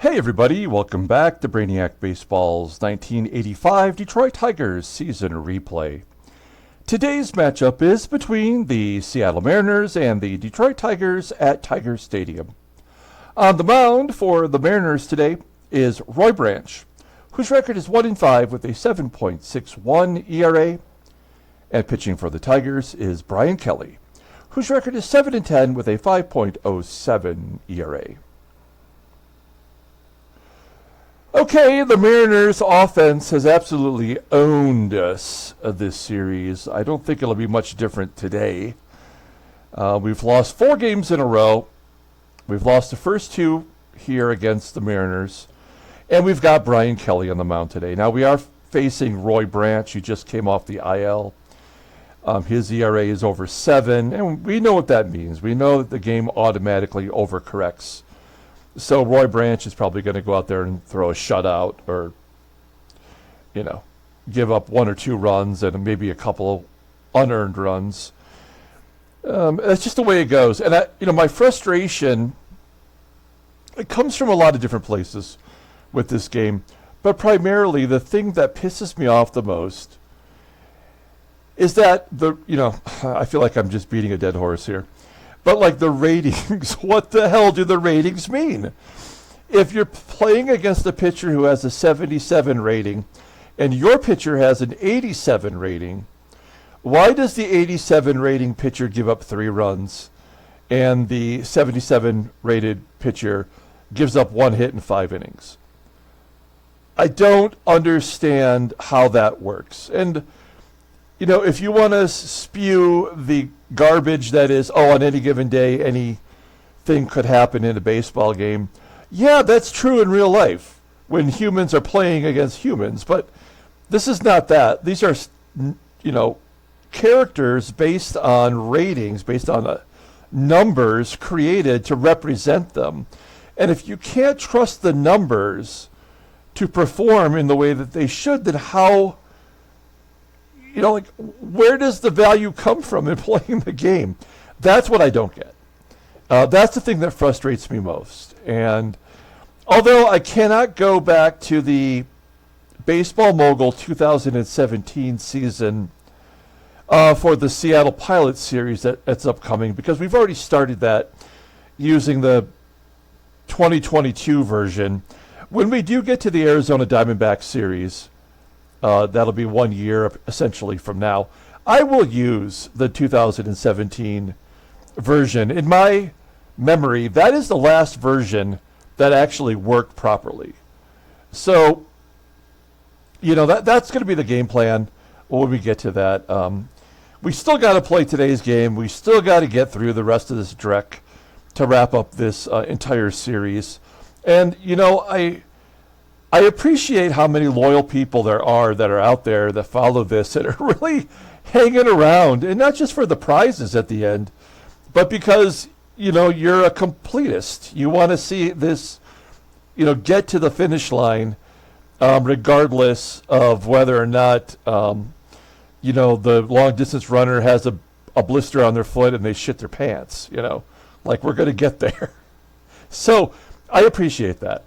Hey everybody, welcome back to Brainiac Baseball's 1985 Detroit Tigers season replay. Today's matchup is between the Seattle Mariners and the Detroit Tigers at Tiger Stadium. On the mound for the Mariners today is Roy Branch, whose record is 1-5 with a 7.61 ERA. And pitching for the Tigers is Brian Kelly, whose record is 7-10 with a 5.07 ERA. Okay, the Mariners offense has absolutely owned us this series. I don't think it'll be much different today. We've lost 4 games in a row. We've lost the first 2 here against the Mariners. And we've got Brian Kelly on the mound today. Now, we are facing Roy Branch, who just came off the IL. His ERA is over 7, and we know what that means. We know that the game automatically overcorrects. So Roy Branch is probably going to go out there and throw a shutout or, give up 1 or 2 runs and maybe a couple unearned runs. That's just the way it goes. And, my frustration, it comes from a lot of different places with this game. But primarily, the thing that pisses me off the most is that I feel like I'm just beating a dead horse here. But like the ratings, what the hell do the ratings mean? If you're playing against a pitcher who has a 77 rating and your pitcher has an 87 rating, why does the 87 rating pitcher give up 3 runs and the 77 rated pitcher gives up 1 hit in 5 innings? I don't understand how that works. And if you want to spew the garbage that is, on any given day, anything could happen in a baseball game. Yeah, that's true in real life when humans are playing against humans. But this is not that. These are, characters based on ratings, based on numbers created to represent them. And if you can't trust the numbers to perform in the way that they should, then how... where does the value come from in playing the game? That's what I don't get. That's the thing that frustrates me most. And although I cannot go back to the Baseball Mogul 2017 season for the Seattle Pilots series that's upcoming, because we've already started that using the 2022 version, when we do get to the Arizona Diamondbacks series, that'll be 1 year essentially from now, I will use the 2017 version. In my memory, that is the last version that actually worked properly. So, that's going to be the game plan when we get to that. We still got to play today's game. We still got to get through the rest of this dreck to wrap up this entire series. And, I appreciate how many loyal people there are that are out there that follow this, that are really hanging around, and not just for the prizes at the end, but because, you're a completist. You want to see this, get to the finish line, regardless of whether or not, the long-distance runner has a blister on their foot and they shit their pants, like we're going to get there. So I appreciate that.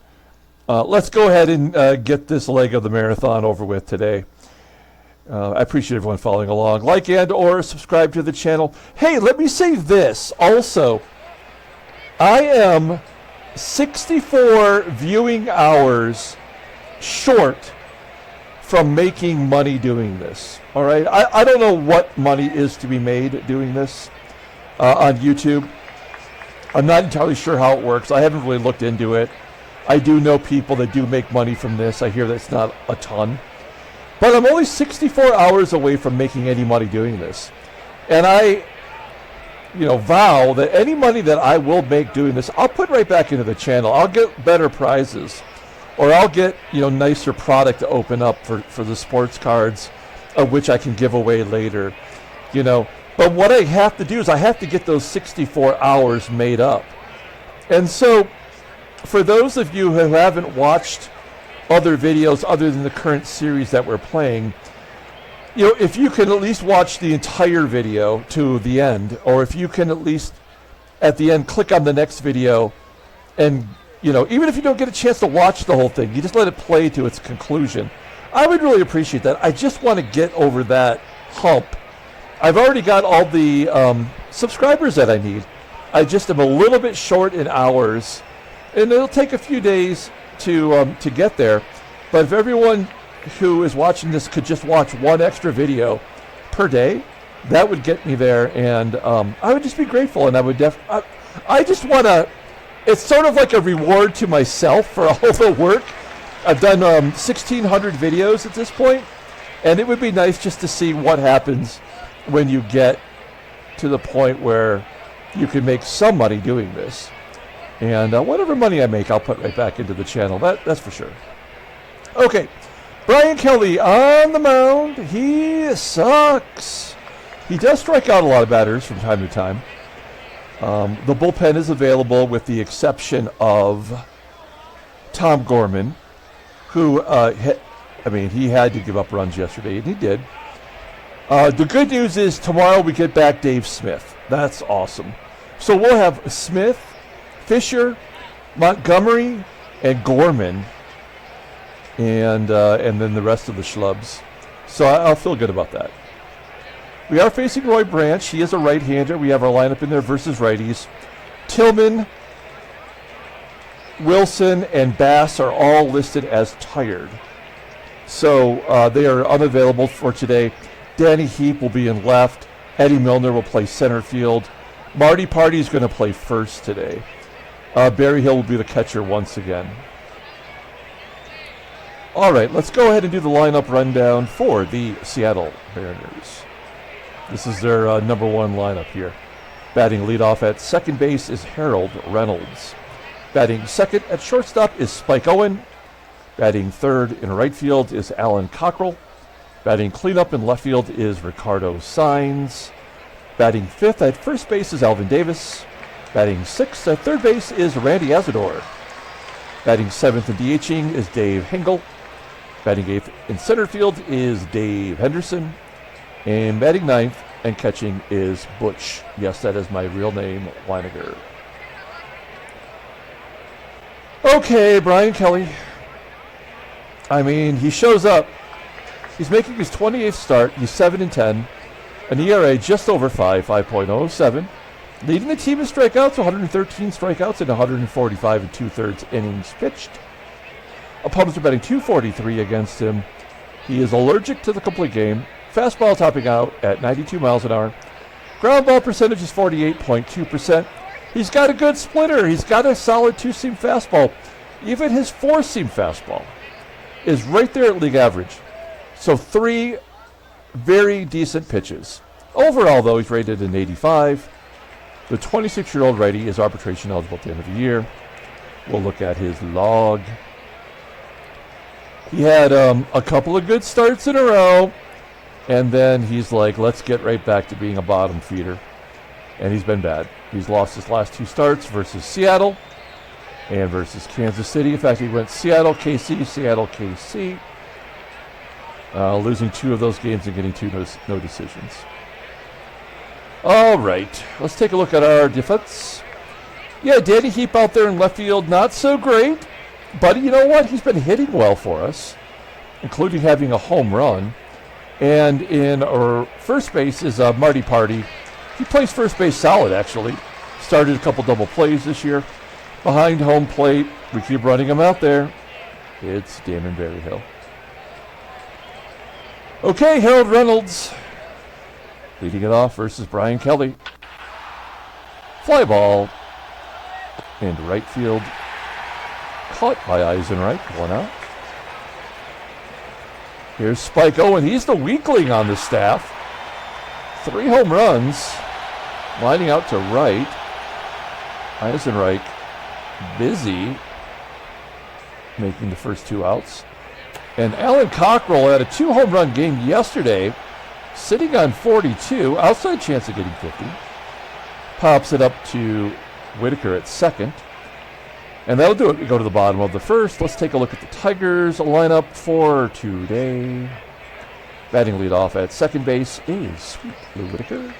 Let's go ahead and get this leg of the marathon over with today. I appreciate everyone following along. Like and or subscribe to the channel. Hey, let me say this also. I am 64 viewing hours short from making money doing this. All right? I don't know what money is to be made doing this on YouTube. I'm not entirely sure how it works. I haven't really looked into it. I do know people that do make money from this. I hear that's not a ton. But I'm only 64 hours away from making any money doing this. And I, vow that any money that I will make doing this, I'll put right back into the channel. I'll get better prizes. Or I'll get, nicer product to open up for the sports cards, of which I can give away later. But what I have to do is I have to get those 64 hours made up. And so, for those of you who haven't watched other videos other than the current series that we're playing, if you can at least watch the entire video to the end, or if you can at least at the end click on the next video and you know, even if you don't get a chance to watch the whole thing, you just let it play to its conclusion. I would really appreciate that. I just want to get over that hump. I've already got all the subscribers that I need. I just am a little bit short in hours, and it'll take a few days to get there. But if everyone who is watching this could just watch one extra video per day, that would get me there, and I would just be grateful. And I would I just want to. It's sort of like a reward to myself for all the work. I've done 1,600 videos at this point, and it would be nice just to see what happens when you get to the point where you can make some money doing this. And whatever money I make, I'll put right back into the channel. That's for sure. Okay, Brian Kelly on the mound. He sucks. He does strike out a lot of batters from time to time. The bullpen is available with the exception of Tom Gorman, who, he had to give up runs yesterday, and he did. The good news is tomorrow we get back Dave Smith. That's awesome. So we'll have Smith, Fisher, Montgomery, and Gorman, and then the rest of the schlubs. So I'll feel good about that. We are facing Roy Branch. He is a right-hander. We have our lineup in there versus righties. Tillman, Wilson, and Bass are all listed as tired. So they are unavailable for today. Danny HEEP will be in left. Eddie Milner will play center field. Marty Party is going to play first today. Berryhill will be the catcher once again. All right, let's go ahead and do the lineup rundown for the Seattle Mariners. This is their number one lineup here. Batting leadoff at second base is Harold Reynolds. Batting second at shortstop is Spike Owen. Batting third in right field is Alan Cockrell. Batting cleanup in left field is Ricardo SAENZ. Batting fifth at first base is Alvin Davis. Batting sixth at third base is Randy ASADOOR. Batting seventh and DHing is Dave HENGEL. Batting eighth in center field is Dave Henderson. And batting ninth and catching is Butch. Yes, that is my real name, WYNEGAR. Okay, Brian Kelly. I mean, he shows up. He's making his 28th start. He's 7-10. An ERA just over 5.07. Leading the team in strikeouts, 113 strikeouts and 145 2/3 innings pitched. Opponents are batting .243 against him. He is allergic to the complete game. Fastball topping out at 92 miles an hour. Ground ball percentage is 48.2%. He's got a good splitter. He's got a solid two-seam fastball. Even his four-seam fastball is right there at league average. So 3 very decent pitches. Overall, though, he's rated an 85. The 26-year-old righty is arbitration eligible at the end of the year. We'll look at his log. He had a couple of good starts in a row. And then he's like, let's get right back to being a bottom feeder. And he's been bad. He's lost his last 2 starts versus Seattle and versus Kansas City. In fact, he went Seattle, KC, Seattle, KC. Losing 2 of those games and getting 2 no decisions. All right, let's take a look at our defense. Yeah, Danny HEEP out there in left field, not so great. But you know what? He's been hitting well for us, including having a home run. And in our first base is Marty Party. He plays first base solid, actually. Started a couple double plays this year. Behind home plate, we keep running him out there. It's Damon Berryhill. Okay, Harold Reynolds leading it off versus Brian Kelly. Fly ball into right field. Caught by EISENREICH, 1 out. Here's Spike Owen. He's the weakling on the staff. 3 home runs. Lining out to right. EISENREICH busy making the first 2 outs. And Alan Cockrell had a 2 home run game yesterday. Sitting on 42. Outside chance of getting 50. Pops it up to WHITAKER at second. And that'll do it. We go to the bottom of the first. Let's take a look at the Tigers lineup for today. Batting leadoff at second base is Sweet Lou Whitaker.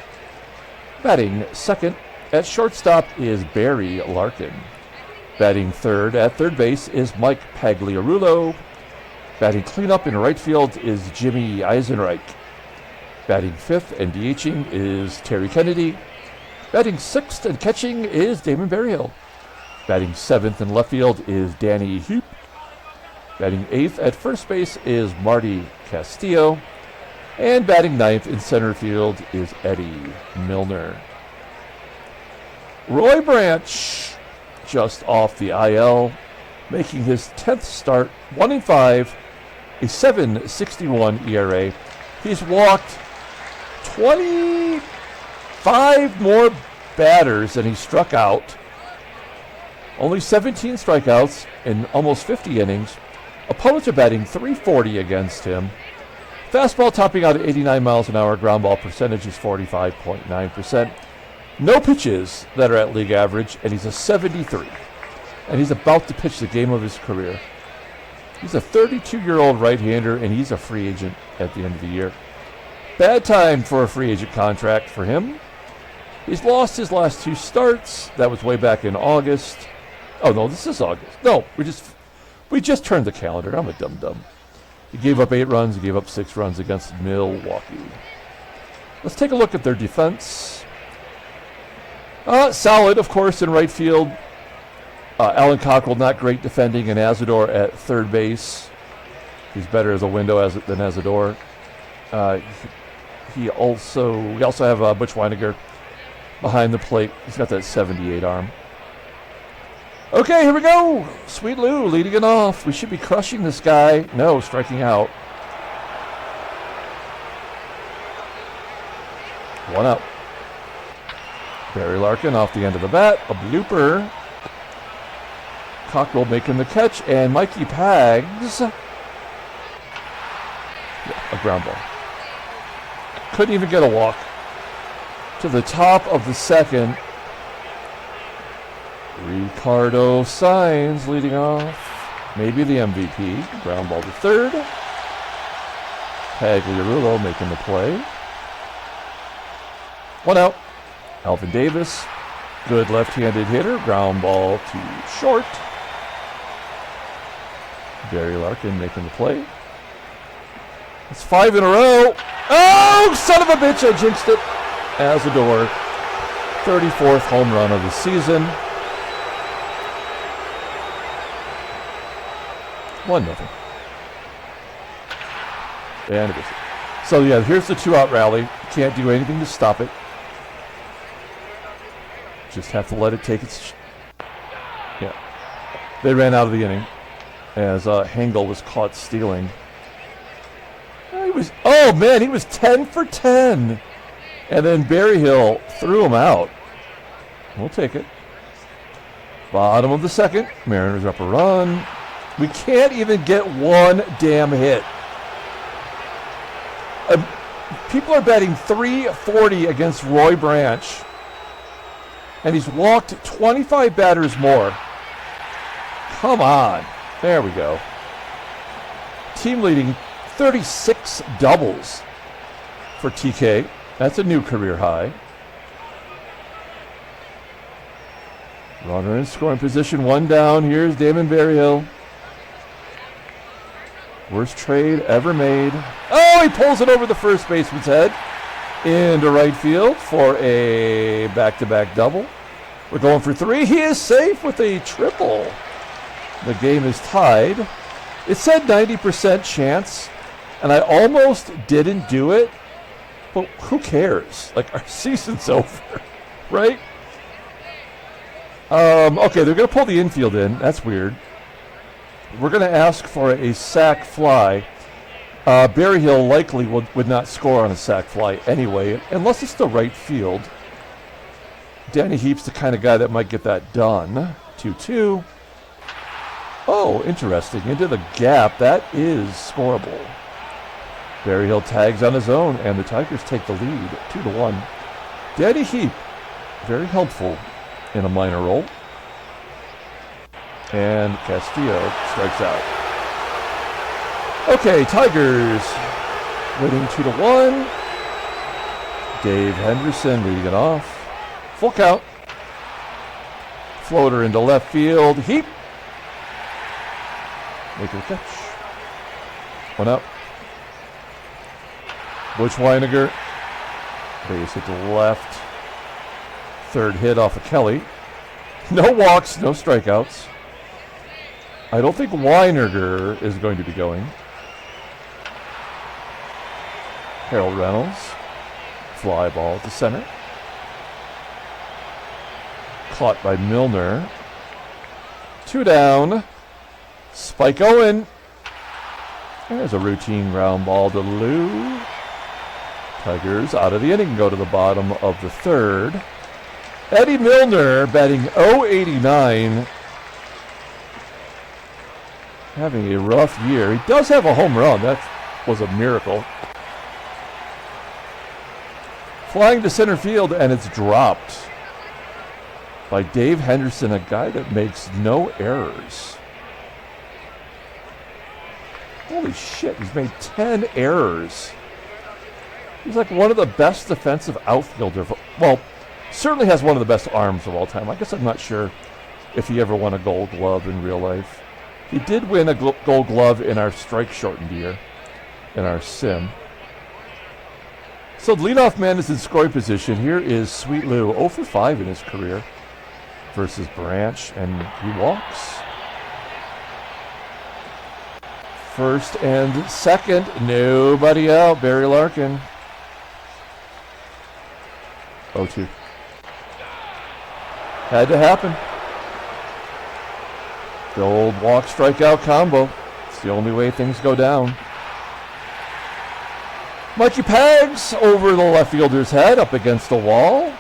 Batting second at shortstop is Barry Larkin. Batting third at third base is Mike Pagliarulo. Batting cleanup in right field is Jimmy EISENREICH. Batting fifth and DHing is Terry Kennedy. Batting sixth and catching is Damon Berryhill. Batting seventh in left field is Danny HEEP. Batting eighth at first base is Marty Castillo. And batting ninth in center field is Eddie Milner. Roy Branch, just off the IL, making his 10th start, 1-5, a 7.61 ERA. He's walked 25 more batters than he struck out. Only 17 strikeouts in almost 50 innings. Opponents are batting .340 against him. Fastball topping out at 89 miles an hour. Ground ball percentage is 45.9%. No pitches that are at league average, and he's a 73. And he's about to pitch the game of his career. He's a 32-year-old right-hander, and he's a free agent at the end of the year. Bad time for a free agent contract for him. He's lost his last 2 starts. That was way back in August. Oh, no, this is August. No, we just turned the calendar. I'm a dum-dum. He gave up 8 runs. He gave up 6 runs against Milwaukee. Let's take a look at their defense. Solid, of course, in right field. Alan Cockrell, not great defending, and ASADOOR at third base. He's better as a window than ASADOOR. We also have Butch WYNEGAR behind the plate. He's got that 78 arm. Okay, here we go. Sweet Lou leading it off. We should be crushing this guy. No, striking out. 1 out. Barry Larkin off the end of the bat. A blooper. Cockrell making the catch, and Mikey Pags. Yeah, a ground ball. Couldn't even get a walk. To the top of the second. Ricardo SAENZ leading off. Maybe the MVP. Ground ball to third. Pagliarulo making the play. 1 out. Alvin Davis. Good left-handed hitter. Ground ball to short. Barry Larkin making the play. It's 5 in a row. Oh, son of a bitch, I jinxed it. ASADOOR. 34th home run of the season. 1-0. And it is. So, yeah, here's the 2-out rally. Can't do anything to stop it. Just have to let it take its... Yeah. They ran out of the inning as HENGEL was caught stealing. He was 10 for 10. And then Berryhill threw him out. We'll take it. Bottom of the second. Mariners up a run. We can't even get one damn hit. People are betting .340 against Roy Branch. And he's walked 25 batters more. Come on. There we go. Team leading 36 doubles for TK. That's a new career high. Runner in scoring position. 1 down. Here's Damon Berryhill. Worst trade ever made. Oh, he pulls it over the first baseman's head into right field for a back-to-back double. We're going for 3. He is safe with a triple. The game is tied. It said 90% chance, and I almost didn't do it, but who cares? Like, our season's over, right? Okay, they're going to pull the infield in. That's weird. We're going to ask for a sac fly. Berryhill likely would not score on a sac fly anyway, unless it's the right field. Danny HEEP's the kind of guy that might get that done. 2-2. Oh, interesting. Into the gap. That is scoreable. Berryhill tags on his own, and the Tigers take the lead, 2-1. Danny HEEP, very helpful in a minor role. And Castillo strikes out. Okay, Tigers winning 2-1. Dave Henderson leading it off. Full count. Floater into left field. Heap. Make a catch. One out. Butch WYNEGAR. Base hit to left. Third hit off of Kelly. No walks, no strikeouts. I don't think WYNEGAR is going to be going. Reynolds. Fly ball to center. Caught by MILNER. 2 down. Spike Owen. There's a routine ground ball to Lou. Tigers out of the inning, go to the bottom of the third. Eddie MILNER batting .089. Having a rough year. He does have a home run. That was a miracle. Flying to center field, and it's dropped by Dave Henderson, a guy that makes no errors. Holy shit, he's made 10 errors. He's like one of the best defensive outfielders. Well, certainly has one of the best arms of all time. I guess I'm not sure if he ever won a Gold Glove in real life. He did win a Gold Glove in our strike-shortened year, in our sim. So the leadoff man is in scoring position. Here is Sweet Lou, 0 for 5 in his career versus Branch, and he walks. First and second, nobody out. Barry Larkin. 0-2. Had to happen. The old walk strikeout combo. It's the only way things go down. Mikey Pags over the left fielder's head up against the wall.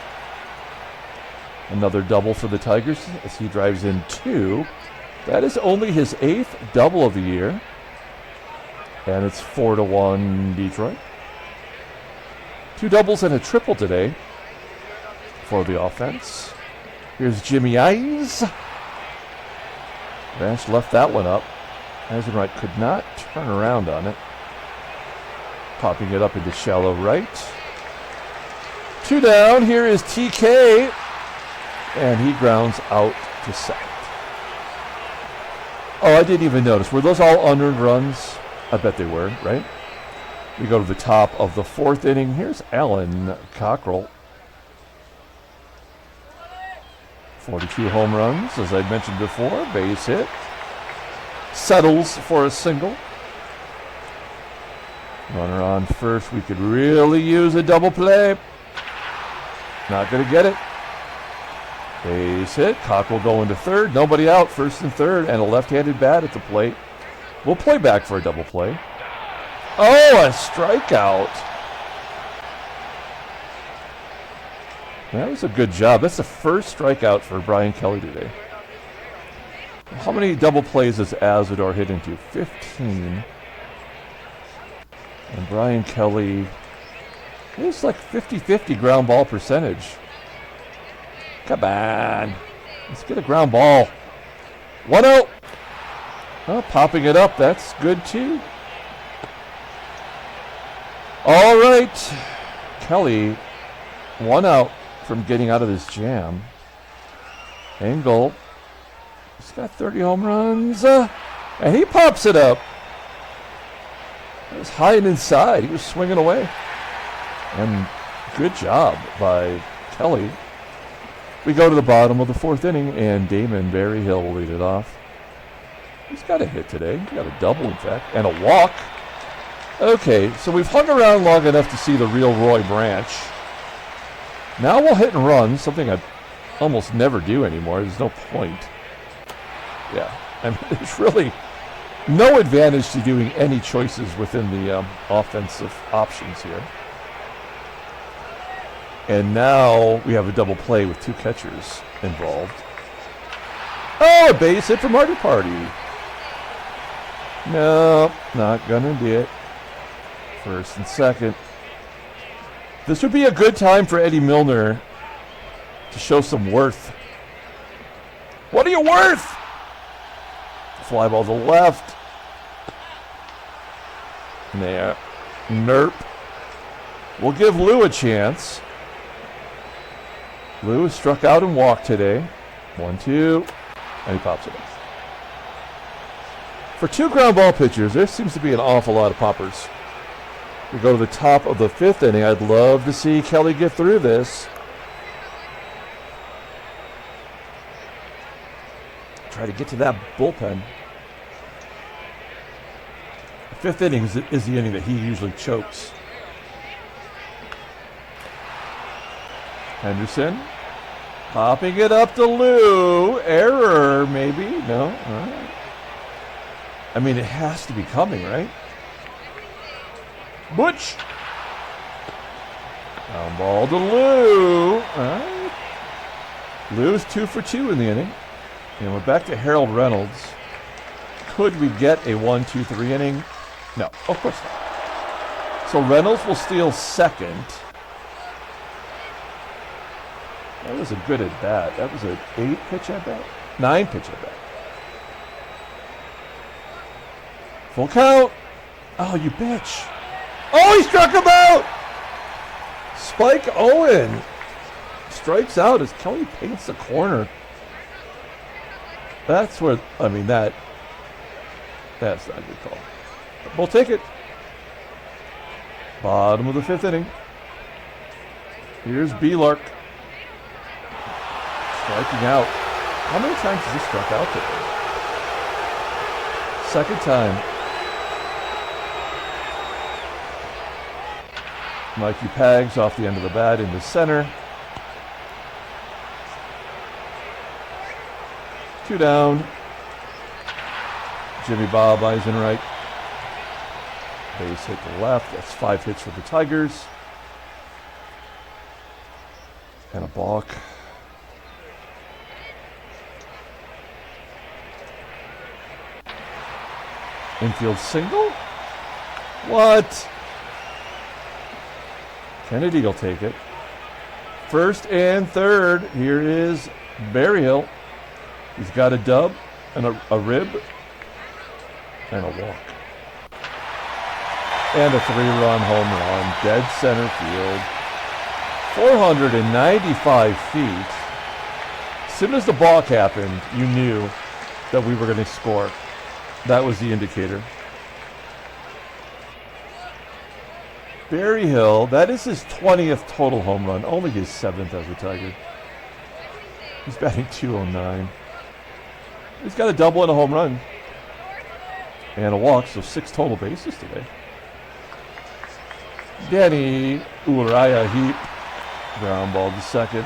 Another double for the Tigers as he drives in 2. That is only his 8th double of the year. And it's 4-1 Detroit. 2 doubles and a triple today for the offense. Here's Jimmy Eyes. Branch left that one up. EISENREICH could not turn around on it. Popping it up into shallow right. 2 down. Here is TK. And he grounds out to second. Oh, I didn't even notice. Were those all unearned runs? I bet they were, right? We go to the top of the 4th inning. Here's Alan COCKRELL. 42 home runs, as I mentioned before. Base hit. Settles for a single. Runner on first. We could really use a double play. Not going to get it. Base hit. COCKRELL going to third. Nobody out. First and third. And a left-handed bat at the plate. We'll play back for a double play. Oh, a strikeout. That was a good job. That's the first strikeout for Brian Kelly today. How many double plays has ASADOOR hit into? 15. And Brian Kelly, it's like 50-50 ground ball percentage. Come on. Let's get a ground ball. 1-0. Oh, popping it up. That's good too. All right. Kelly, 1 out from getting out of this jam. HENGEL. He's got 30 home runs. And he pops it up. It was high and inside. He was swinging away. And good job by Kelly. We go to the bottom of the 4th inning, and Damon BERRYHILL will lead it off. He's got a hit today. He got a double, in fact, and a walk. Okay, so we've hung around long enough to see the real Roy Branch. Now we'll hit and run, something I almost never do anymore. There's no point. Yeah, I mean, there's really no advantage to doing any choices within the offensive options here. And now we have a double play with 2 catchers involved. Oh, a base hit for Marty Party. No, not gonna do it. First and second. This would be a good time for Eddie MILNER to show some worth. What are you worth? Fly ball to left. There. Nerp. We'll give Lou a chance. Lou has struck out and walked today. 1-2, and he pops it in. For 2 ground ball pitchers, there seems to be an awful lot of poppers. We go to the top of the 5th inning. I'd love to see Kelly get through this. Try to get to that bullpen. The 5th inning is the inning that he usually chokes. Henderson popping it up to Lou. Error, maybe? No? All right. I mean, it has to be coming, right? Butch. Down ball to Lou. All right. Lou's 2 for 2 in the inning. And we're back to Harold Reynolds. Could we get a 1-2-3 inning? No, of course not. So Reynolds will steal second. That was a good at bat. That was an 8-pitch at bat? 9-pitch at bat. Full count. Oh, you bitch. Oh, he struck him out. Spike Owen strikes out as Kelly paints the corner. That's where, I mean, that's not a good call. But we'll take it. Bottom of the 5th inning. Here's B-Lark. Striking out. How many times has he struck out today? Second time. Mikey Pags off the end of the bat into center. 2 down. Jimmy Bob Eisenreich. Base hit to left. That's 5 hits for the Tigers. And a balk. Infield single? What? Kennedy will take it. First and third. Here is Berryhill. He's got a dub and a rib and a walk. And a 3-run home run. Dead center field. 495 feet. As soon as the balk happened, you knew that we were going to score. That was the indicator. Berryhill, that is his 20th total home run, only his 7th as a Tiger. He's batting .209. He's got a double and a home run. And a walk, so 6 total bases today. Danny Uriah Heap, ground ball to second.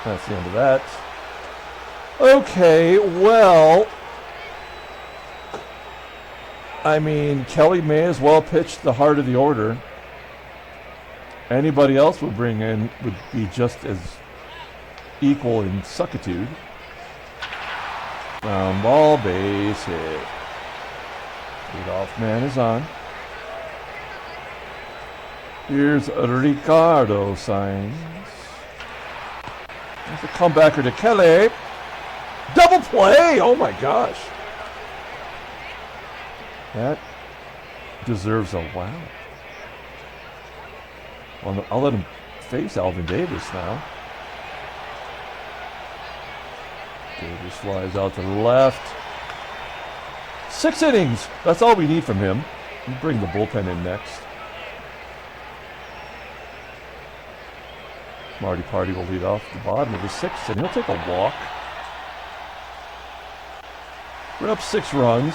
That's the end of that. Okay, well, I mean, Kelly may as well pitch the heart of the order. Anybody else would bring in would be just as equal in suckitude. Ground ball, base hit. Leadoff man is on. Here's Ricardo SAENZ. There's a comebacker to Kelly. Double play! Oh my gosh. That deserves a wow. Well, I'll let him face Alvin Davis now. Davis flies out to the left. 6 innings. That's all we need from him. We bring the bullpen in next. Marty Party will lead off the bottom of the 6th, and he'll take a walk. We're up 6 runs.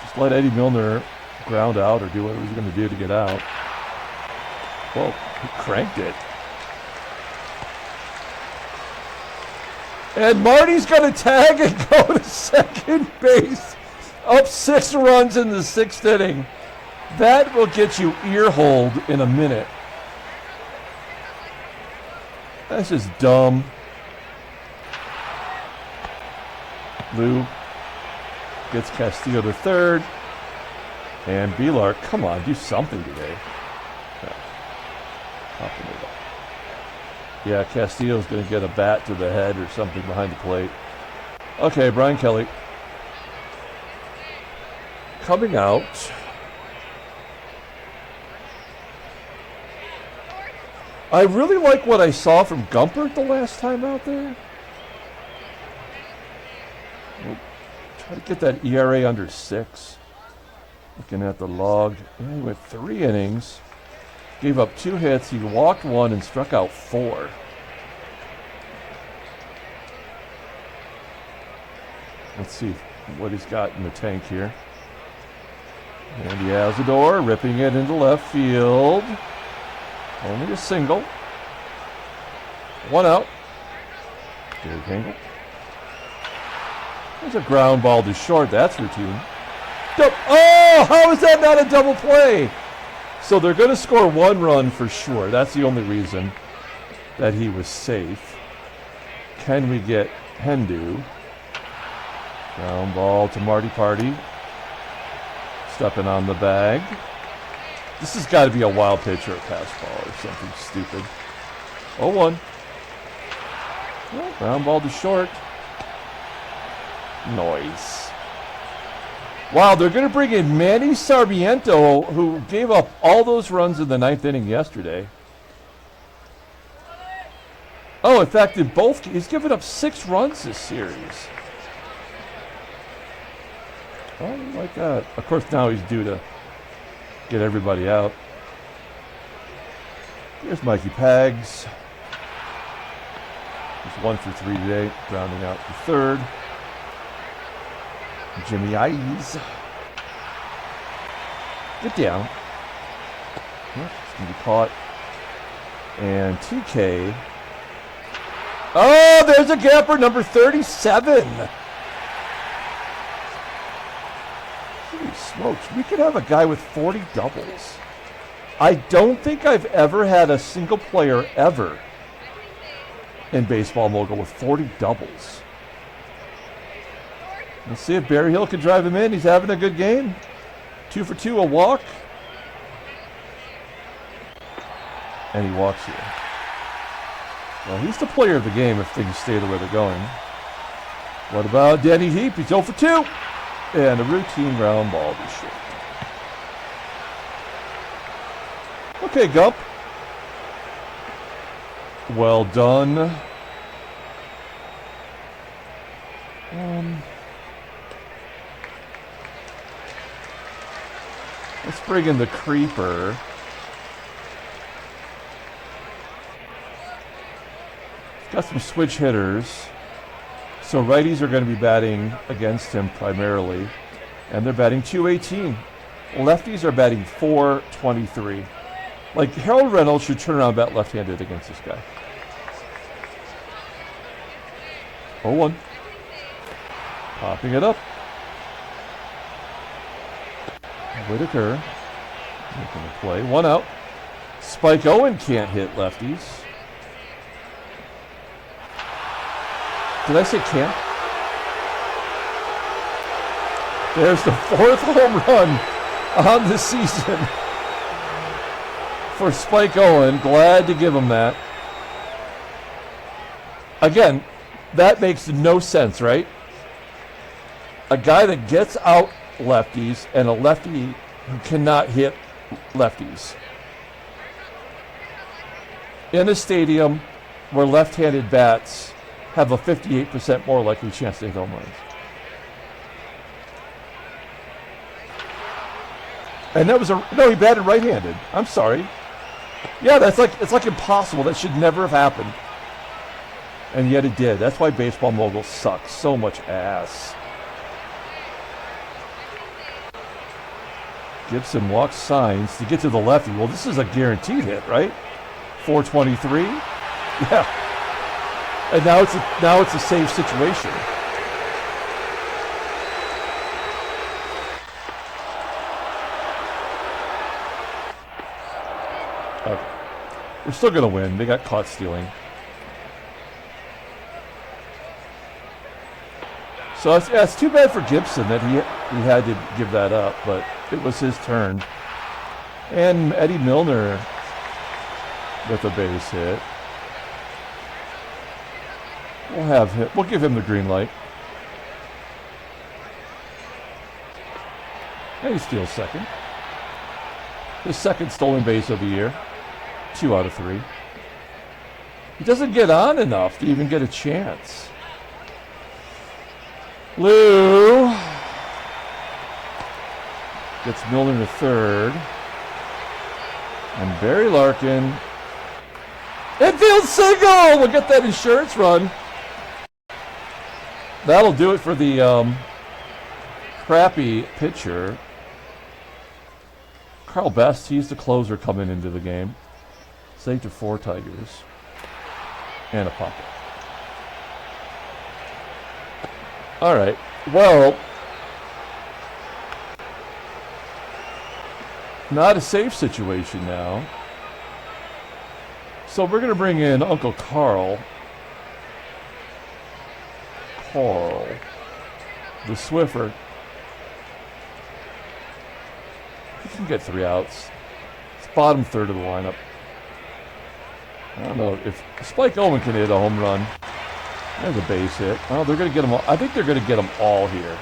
Just let Eddie Milner ground out or do whatever he's going to do to get out. Well, he cranked it. And Marty's going to tag and go to second base. Up 6 runs in the 6th inning. That will get you ear-holed in a minute. That's just dumb. Lou gets Castillo to third. And B-Lark, come on, do something today. Yeah, Castillo's going to get a bat to the head or something behind the plate. Okay, Brian Kelly. Coming out. I really like what I saw from Gumpert the last time out there. Try to get that ERA under 6. Looking at the log. Yeah, he went 3 innings. Gave up 2 hits. He walked 1 and struck out 4. Let's see what he's got in the tank here. And the ASADOOR ripping it into left field. Only a single. 1 out. There's HENGEL. There's a ground ball to short. That's routine. Oh, how is that not a double play? So they're going to score 1 run for sure. That's the only reason that he was safe. Can we get Hendu? Ground ball to Marty Party. Stepping on the bag. This has got to be a wild pitch or a pass ball or something stupid. 0-1. Well, ground ball to short. Noise. Wow, they're going to bring in Manny Sarmiento, who gave up all those runs in the 9th inning yesterday. Oh, in fact, he's given up 6 runs this series. Oh, like that. Of course, now he's due to get everybody out. Here's Mikey Pags. He's 1 for 3 today, rounding out the 3rd. Jimmy Eyes. Get down. Yep, it's going to be caught. And TK. Oh, there's a gapper, number 37. Holy smokes, we could have a guy with 40 doubles. I don't think I've ever had a single player ever in Baseball Mogul with 40 doubles. Let's see if Berryhill can drive him in. He's having a good game. 2 for 2, a walk. And he walks here. Well, he's the player of the game if things stay the way they're going. What about Danny HEEP? He's 0 for 2. And a routine ground ball to short. Okay, Gump. Well done. Let's bring in the creeper. Got some switch hitters. So righties are going to be batting against him primarily. And they're batting .218. Lefties are batting .423. Like, Harold Reynolds should turn around and bat left-handed against this guy. 0-1. Popping it up. Whitaker making a play. 1 out. Spike Owen can't hit lefties. Did I say can't? There's the 4th home run on the season for Spike Owen. Glad to give him that. Again, that makes no sense, right? A guy that gets out lefties and a lefty who cannot hit lefties in a stadium where left-handed bats have a 58% more likely chance to hit home runs. And that was no, he batted right-handed. I'm sorry. Yeah, it's like impossible. That should never have happened. And yet it did. That's why Baseball Mogul sucks so much ass. Gibson walks signs to get to the lefty. Well, this is a guaranteed hit, right? 423. Yeah. And now it's a safe situation. Okay. They're still going to win. They got caught stealing. So it's too bad for Gibson that he had to give that up, but it was his turn. And Eddie Milner with a base hit. We'll give him the green light. And he steals second. His second stolen base of the year. 2 out of 3. He doesn't get on enough to even get a chance. Lou gets Milner to third. And Barry Larkin. Infield single! We'll get that insurance run. That'll do it for the crappy pitcher. Carl Best, he's the closer coming into the game. Saved to 4 Tigers. And a pop. All right. Well, not a safe situation now. So we're going to bring in Uncle Carl. Carl. The Swiffer. He can get 3 outs. It's bottom third of the lineup. I don't know if Spike Owen can hit a home run. There's a base hit. Oh, they're going to get them all. I think they're going to get them all here.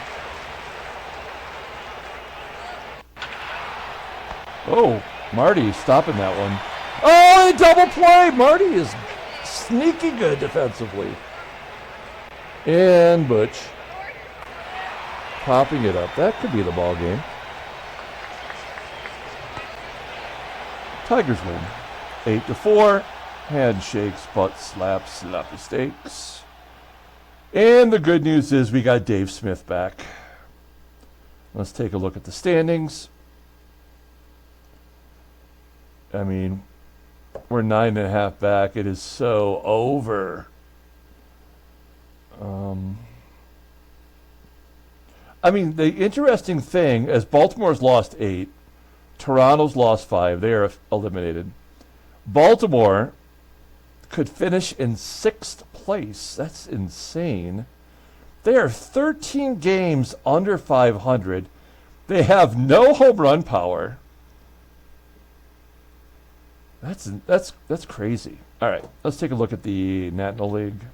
Oh, Marty stopping that one. Oh, a double play. Marty is sneaky good defensively. And Butch popping it up. That could be the ball game. Tigers win. 8-4. Handshakes, butt slaps, slappy steaks. And the good news is we got Dave Smith back. Let's take a look at the standings. I mean, we're 9.5 back. It is so over. I mean, the interesting thing is Baltimore's lost 8. Toronto's lost 5. They are eliminated. Baltimore could finish in 6th place. That's insane. They are 13 games under 500. They have no home run power. That's crazy. All right, let's take a look at the National League.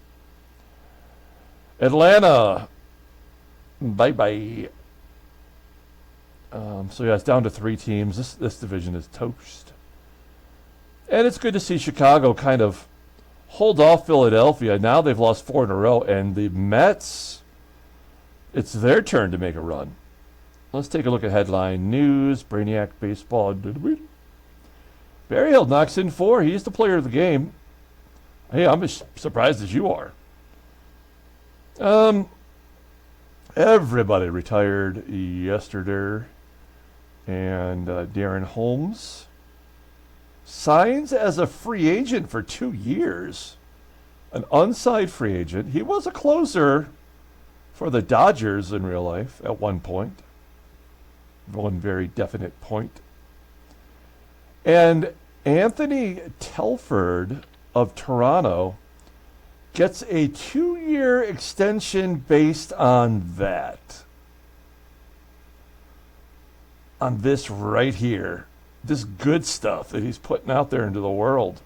Atlanta, bye-bye. So yeah, it's down to 3 teams. This division is toast. And it's good to see Chicago kind of hold off Philadelphia. Now they've lost 4 in a row. And the Mets, it's their turn to make a run. Let's take a look at headline news. Brainiac baseball. Berryhill knocks in 4. He's the player of the game. Hey, I'm as surprised as you are. Everybody retired yesterday. And Darren Holmes signs as a free agent for 2 years. An unsigned free agent. He was a closer for the Dodgers in real life at one point. One very definite point. And Anthony Telford of Toronto gets a 2-year extension based on that. On this right here. This good stuff that he's putting out there into the world.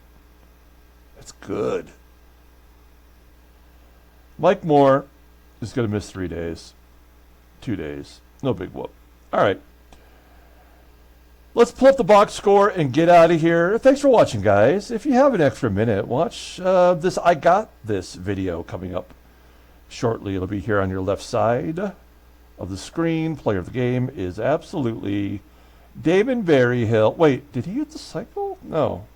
It's good. Mike Moore is going to miss 3 days. 2 days. No big whoop. All right. Let's pull up the box score and get out of here. Thanks for watching, guys. If you have an extra minute, watch this I Got This video coming up shortly. It'll be here on your left side of the screen. Player of the game is absolutely Damon Berryhill. Wait, did he hit the cycle? No.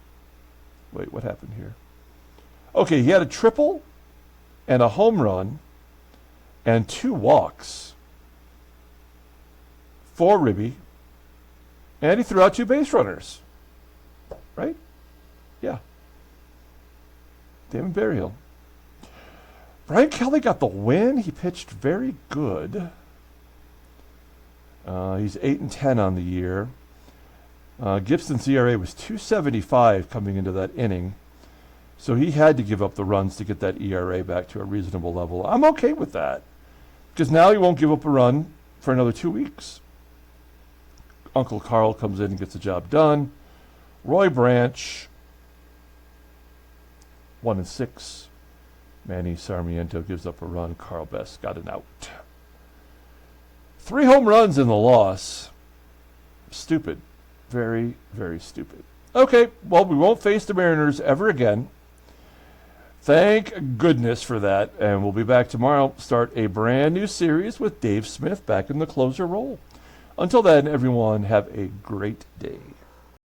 Wait, what happened here? Okay, he had a triple and a home run and 2 walks. 4 ribby. And he threw out 2 base runners. Right? Yeah. Damon Berryhill. Brian Kelly got the win. He pitched very good. He's 8-10 on the year. Gibson's ERA was 2.75 coming into that inning. So he had to give up the runs to get that ERA back to a reasonable level. I'm okay with that. Because now he won't give up a run for another 2 weeks. Uncle Carl comes in and gets the job done. Roy Branch, 1-6. Manny Sarmiento gives up a run. Carl Best got an out. 3 home runs in the loss. Stupid. Very, very stupid. Okay, well, we won't face the Mariners ever again. Thank goodness for that. And we'll be back tomorrow. Start a brand new series with Dave Smith back in the closer role. Until then, everyone, have a great day.